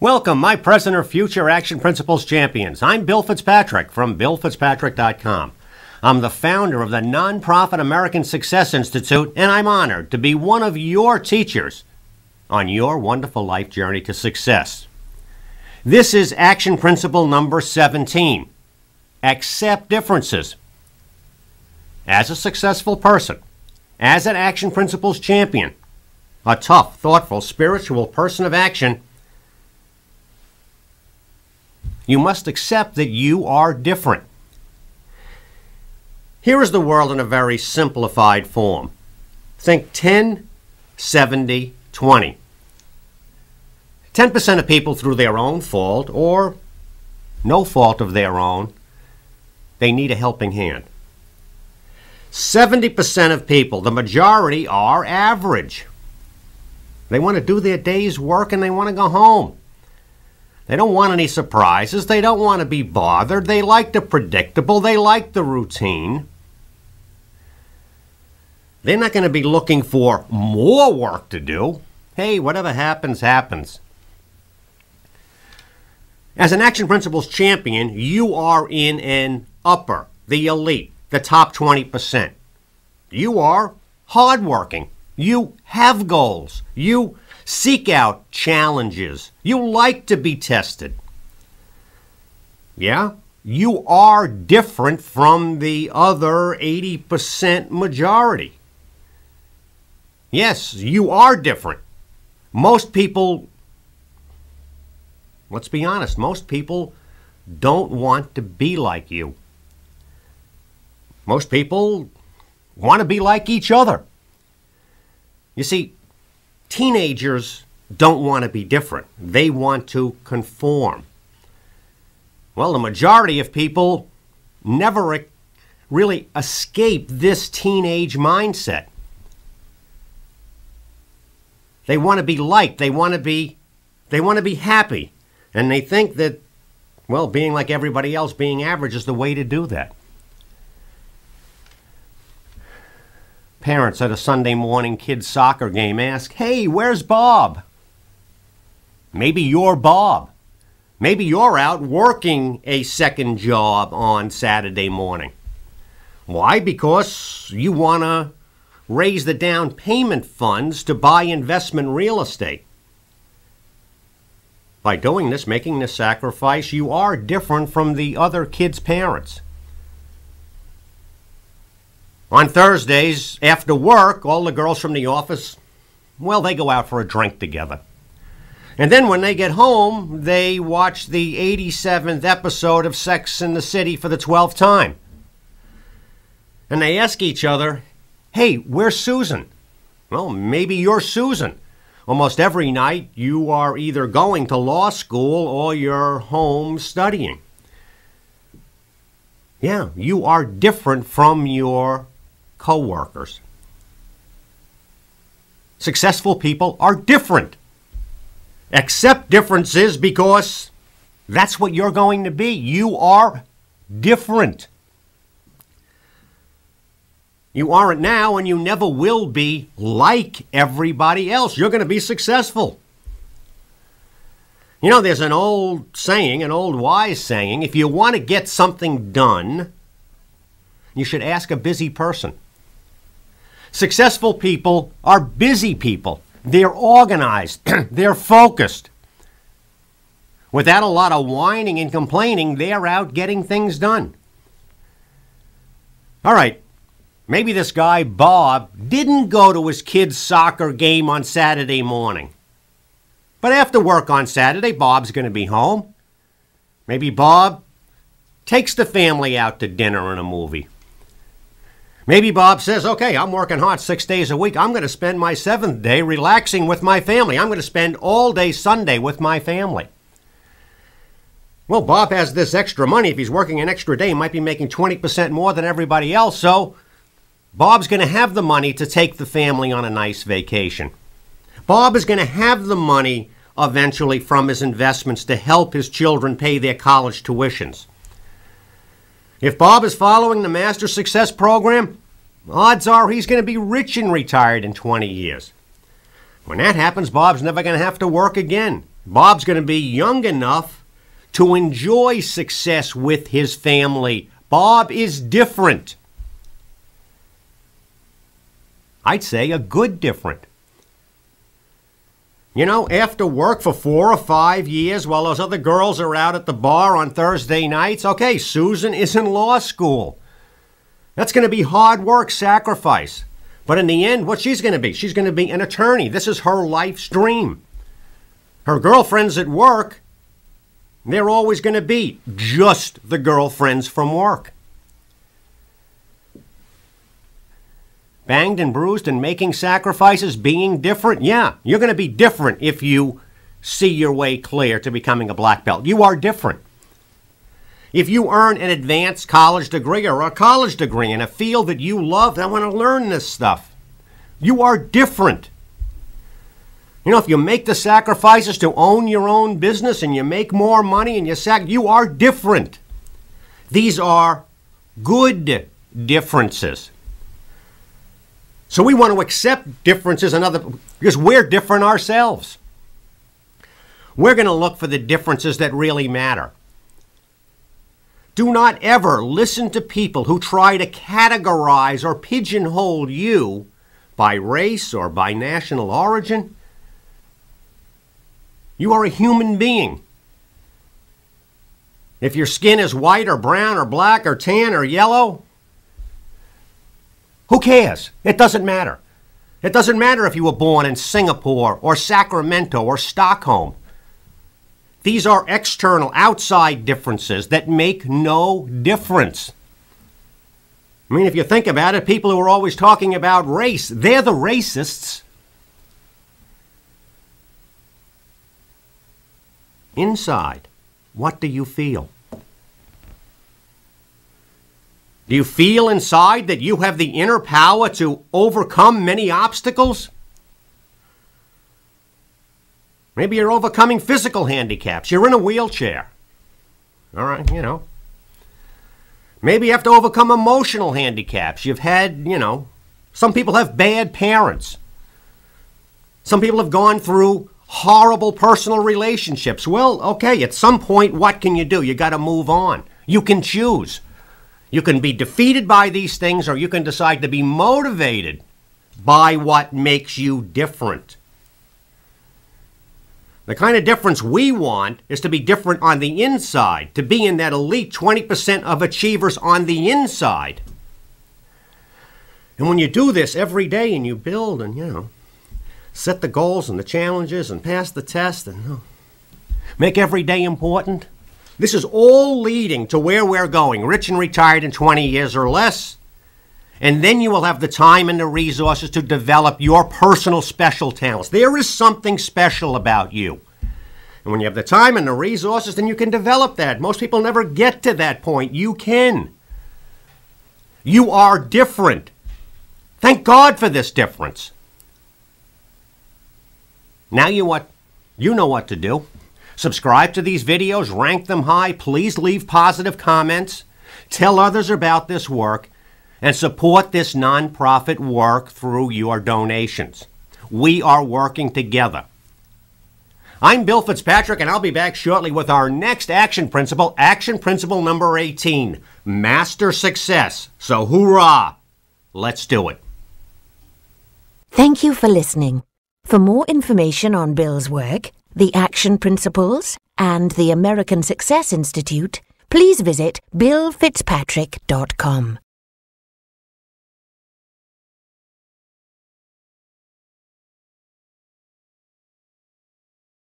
Welcome, my present or future Action Principles champions. I'm Bill FitzPatrick from befriend.com. I'm the founder of the nonprofit American Success Institute, and I'm honored to be one of your teachers on your wonderful life journey to success. This is Action Principle number 17. Accept differences. As a successful person, as an Action Principles champion, a tough, thoughtful, spiritual person of action, you must accept that you are different. Here is the world in a very simplified form. Think 10, 70, 20. 10% of people through their own fault or no fault of their own, they need a helping hand. 70% of people, the majority, are average. They want to do their day's work and they want to go home. They don't want any surprises. They don't want to be bothered. They like the predictable. They like the routine. They're not going to be looking for more work to do. Hey, whatever happens, happens. As an Action Principles champion, you are in an upper, the elite, the top 20%. You are hardworking. You have goals. You seek out challenges. You like to be tested. Yeah, you are different from the other 80% majority. Yes, you are different. Most people, let's be honest, most people don't want to be like you. Most people want to be like each other. You see, teenagers don't want to be different. They want to conform. Well, the majority of people never really escape this teenage mindset. They want to be liked. They want to be happy. And they think that, well, being like everybody else, being average is the way to do that. Parents at a Sunday morning kids' soccer game ask, "Hey, where's Bob?" Maybe you're Bob. Maybe you're out working a second job on Saturday morning. Why? Because you want to raise the down payment funds to buy investment real estate. By doing this, making this sacrifice, you are different from the other kids' parents. On Thursdays, after work, all the girls from the office, well, they go out for a drink together. And then when they get home, they watch the 87th episode of Sex and the City for the 12th time. And they ask each other, "Hey, where's Susan?" Well, maybe you're Susan. Almost every night, you are either going to law school or you're home studying. Yeah, you are different from your co-workers. Successful people are different. Accept differences because that's what you're going to be. You are different. You aren't now and you never will be like everybody else. You're going to be successful. You know, there's an old saying, an old wise saying, if you want to get something done, you should ask a busy person. Successful people are busy people. They're organized. They're focused. Without a lot of whining and complaining, they're out getting things done. All right, maybe this guy, Bob, didn't go to his kid's soccer game on Saturday morning. But after work on Saturday, Bob's going to be home. Maybe Bob takes the family out to dinner and a movie. Maybe Bob says, "Okay, I'm working hard 6 days a week. I'm going to spend my 7th day relaxing with my family. I'm going to spend all day Sunday with my family." Well, Bob has this extra money. If he's working an extra day, he might be making 20% more than everybody else. So Bob's going to have the money to take the family on a nice vacation. Bob is going to have the money eventually from his investments to help his children pay their college tuitions. If Bob is following the Master Success Program, odds are he's going to be rich and retired in 20 years. When that happens, Bob's never going to have to work again. Bob's going to be young enough to enjoy success with his family. Bob is different. I'd say a good different. You know, after work for 4 or 5 years while those other girls are out at the bar on Thursday nights, okay, Susan is in law school. That's going to be hard work, sacrifice. But in the end, what she's going to be? She's going to be an attorney. This is her life's dream. Her girlfriends at work, they're always going to be just the girlfriends from work. Banged and bruised and making sacrifices, being different. Yeah, you're going to be different if you see your way clear to becoming a black belt. You are different. If you earn an advanced college degree or a college degree in a field that you love, I want to learn this stuff. You are different. You know, if you make the sacrifices to own your own business and you make more money and you are different. These are good differences. So we want to accept differences because we're different ourselves. We're going to look for the differences that really matter. Do not ever listen to people who try to categorize or pigeonhole you by race or by national origin. You are a human being. If your skin is white or brown or black or tan or yellow, who cares? It doesn't matter. It doesn't matter if you were born in Singapore or Sacramento or Stockholm. These are external, outside differences that make no difference. I mean, if you think about it, people who are always talking about race, they're the racists. Inside, what do you feel? Do you feel inside that you have the inner power to overcome many obstacles? Maybe you're overcoming physical handicaps. You're in a wheelchair. All right, you know. Maybe you have to overcome emotional handicaps. You've had, some people have bad parents. Some people have gone through horrible personal relationships. Well, okay, at some point, what can you do? You got to move on. You can choose. You can be defeated by these things, or you can decide to be motivated by what makes you different. The kind of difference we want is to be different on the inside, to be in that elite 20% of achievers on the inside. And when you do this every day and you build and, set the goals and the challenges and pass the test and make every day important, this is all leading to where we're going, rich and retired in 20 years or less. And then you will have the time and the resources to develop your personal special talents. There is something special about you. And when you have the time and the resources, then you can develop that. Most people never get to that point. You can. You are different. Thank God for this difference. Now you know what to do. Subscribe to these videos, rank them high. Please leave positive comments. Tell others about this work. And support this nonprofit work through your donations. We are working together. I'm Bill Fitzpatrick, and I'll be back shortly with our next action principle number 18, Master Success. So hoorah! Let's do it. Thank you for listening. For more information on Bill's work, the Action Principles, and the American Success Institute, please visit billfitzpatrick.com.